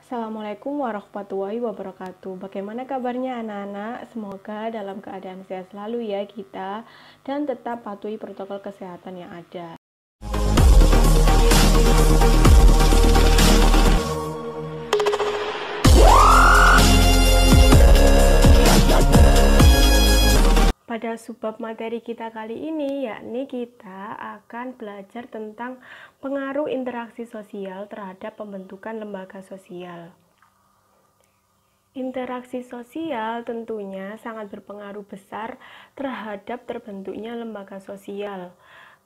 Assalamualaikum warahmatullahi wabarakatuh. Bagaimana kabarnya anak-anak? Semoga dalam keadaan sehat selalu ya kita dan tetap patuhi protokol kesehatan yang ada. Pada subbab materi kita kali ini, yakni kita akan belajar tentang pengaruh interaksi sosial terhadap pembentukan lembaga sosial. Interaksi sosial tentunya sangat berpengaruh besar terhadap terbentuknya lembaga sosial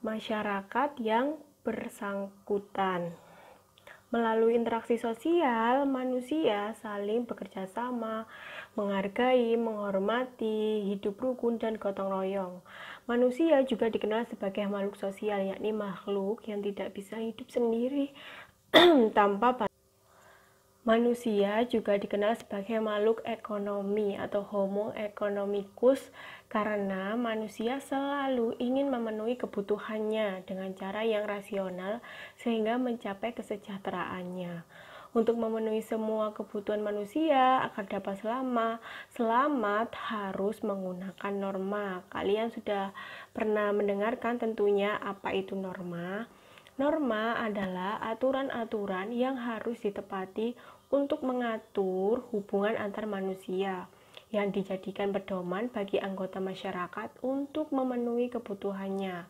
masyarakat yang bersangkutan. Melalui interaksi sosial, manusia saling bekerja sama, menghargai, menghormati, hidup rukun, dan gotong royong. Manusia juga dikenal sebagai makhluk sosial, yakni makhluk yang tidak bisa hidup sendiri tanpa bantuan. Manusia juga dikenal sebagai makhluk ekonomi atau Homo economicus karena manusia selalu ingin memenuhi kebutuhannya dengan cara yang rasional sehingga mencapai kesejahteraannya. Untuk memenuhi semua kebutuhan manusia agar dapat selamat harus menggunakan norma. Kalian sudah pernah mendengarkan tentunya apa itu norma? Norma adalah aturan-aturan yang harus ditepati untuk mengatur hubungan antar manusia yang dijadikan pedoman bagi anggota masyarakat untuk memenuhi kebutuhannya.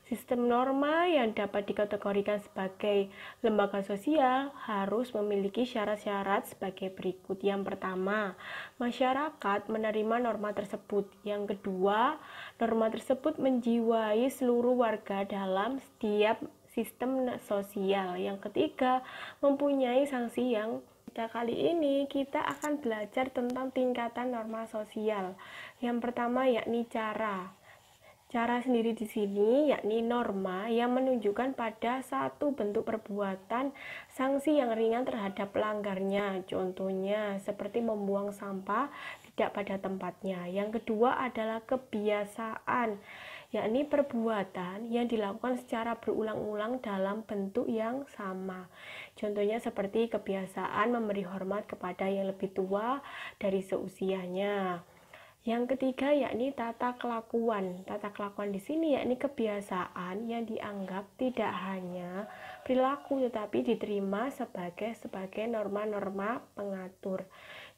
Sistem norma yang dapat dikategorikan sebagai lembaga sosial harus memiliki syarat-syarat sebagai berikut. Yang pertama, masyarakat menerima norma tersebut. Yang kedua, norma tersebut menjiwai seluruh warga dalam setiap sistem sosial. Yang ketiga, mempunyai sanksi yang kali ini kita akan belajar tentang tingkatan norma sosial. Yang pertama yakni cara. Cara sendiri di sini yakni norma yang menunjukkan pada satu bentuk perbuatan sanksi yang ringan terhadap pelanggarnya. Contohnya seperti membuang sampah tidak pada tempatnya. Yang kedua adalah kebiasaan, yakni perbuatan yang dilakukan secara berulang-ulang dalam bentuk yang sama. Contohnya seperti kebiasaan memberi hormat kepada yang lebih tua dari seusianya. Yang ketiga yakni tata kelakuan. Tata kelakuan di sini yakni kebiasaan yang dianggap tidak hanya perilaku tetapi diterima sebagai norma-norma pengatur.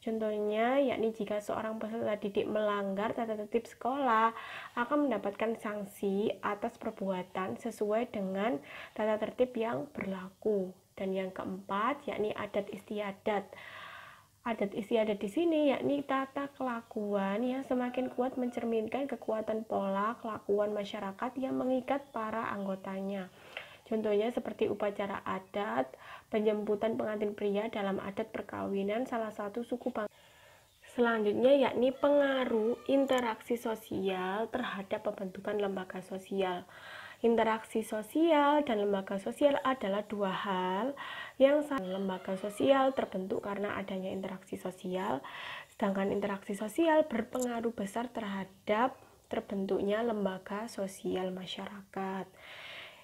Contohnya yakni jika seorang peserta didik melanggar tata tertib sekolah akan mendapatkan sanksi atas perbuatan sesuai dengan tata tertib yang berlaku. Dan yang keempat yakni adat istiadat. Adat istiadat di sini yakni tata kelakuan yang semakin kuat mencerminkan kekuatan pola kelakuan masyarakat yang mengikat para anggotanya. Contohnya seperti upacara adat, penjemputan pengantin pria dalam adat perkawinan salah satu suku bangsa. Selanjutnya yakni pengaruh interaksi sosial terhadap pembentukan lembaga sosial. Interaksi sosial dan lembaga sosial adalah dua hal yang lembaga sosial terbentuk karena adanya interaksi sosial, sedangkan interaksi sosial berpengaruh besar terhadap terbentuknya lembaga sosial masyarakat.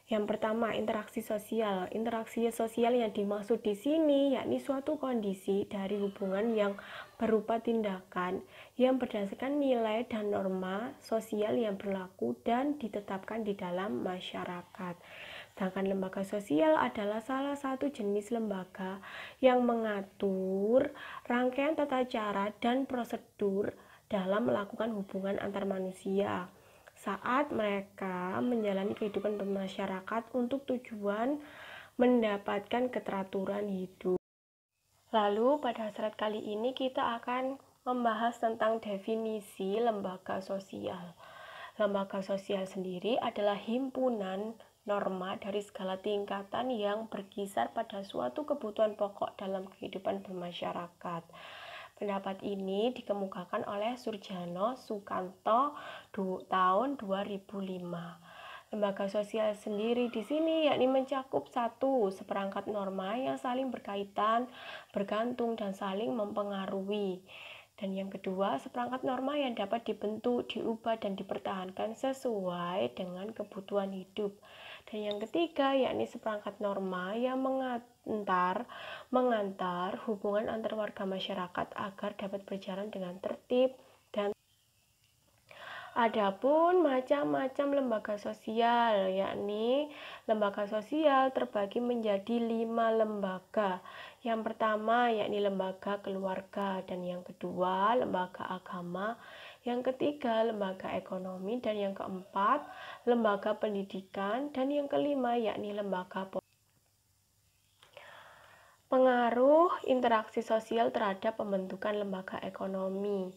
Yang pertama, interaksi sosial. Interaksi sosial yang dimaksud di sini yakni suatu kondisi dari hubungan yang berupa tindakan yang berdasarkan nilai dan norma sosial yang berlaku dan ditetapkan di dalam masyarakat. Sedangkan lembaga sosial adalah salah satu jenis lembaga yang mengatur rangkaian tata cara dan prosedur dalam melakukan hubungan antar manusia saat mereka menjalani kehidupan bermasyarakat untuk tujuan mendapatkan keteraturan hidup. Lalu pada slide kali ini kita akan membahas tentang definisi lembaga sosial. Lembaga sosial sendiri adalah himpunan norma dari segala tingkatan yang berkisar pada suatu kebutuhan pokok dalam kehidupan bermasyarakat. Pendapat ini dikemukakan oleh Surjono Sukanto tahun 2005. Lembaga sosial sendiri di sini yakni mencakup satu, seperangkat norma yang saling berkaitan, bergantung, dan saling mempengaruhi. Dan yang kedua, seperangkat norma yang dapat dibentuk, diubah, dan dipertahankan sesuai dengan kebutuhan hidup. Dan yang ketiga yakni seperangkat norma yang mengantar hubungan antar warga masyarakat agar dapat berjalan dengan tertib. Adapun macam-macam lembaga sosial, yakni lembaga sosial terbagi menjadi 5 lembaga. Yang pertama yakni lembaga keluarga, dan yang kedua lembaga agama, yang ketiga lembaga ekonomi, dan yang keempat lembaga pendidikan, dan yang kelima yakni lembaga politik. Pengaruh interaksi sosial terhadap pembentukan lembaga ekonomi.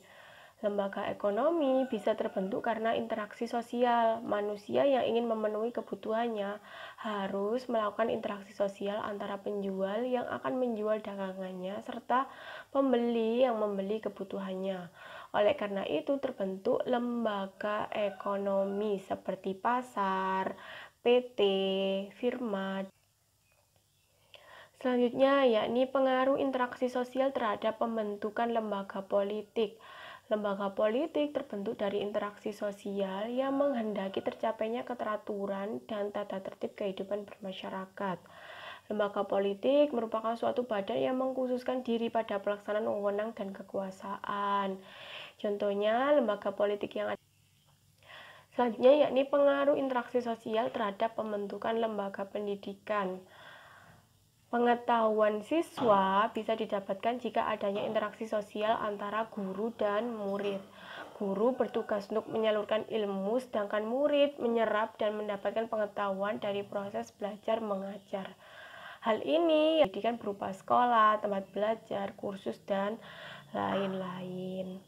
Lembaga ekonomi bisa terbentuk karena interaksi sosial. Manusia yang ingin memenuhi kebutuhannya harus melakukan interaksi sosial antara penjual yang akan menjual dagangannya serta pembeli yang membeli kebutuhannya. Oleh karena itu terbentuk lembaga ekonomi seperti pasar, PT, firma. Selanjutnya yakni pengaruh interaksi sosial terhadap pembentukan lembaga politik. Lembaga politik terbentuk dari interaksi sosial yang menghendaki tercapainya keteraturan dan tata tertib kehidupan bermasyarakat. Lembaga politik merupakan suatu badan yang mengkhususkan diri pada pelaksanaan wewenang dan kekuasaan. Contohnya lembaga politik yang ada. Selanjutnya yakni pengaruh interaksi sosial terhadap pembentukan lembaga pendidikan. Pengetahuan siswa bisa didapatkan jika adanya interaksi sosial antara guru dan murid. Guru bertugas untuk menyalurkan ilmu, sedangkan murid menyerap dan mendapatkan pengetahuan dari proses belajar mengajar. Hal ini pendidikan berupa sekolah, tempat belajar, kursus, dan lain-lain.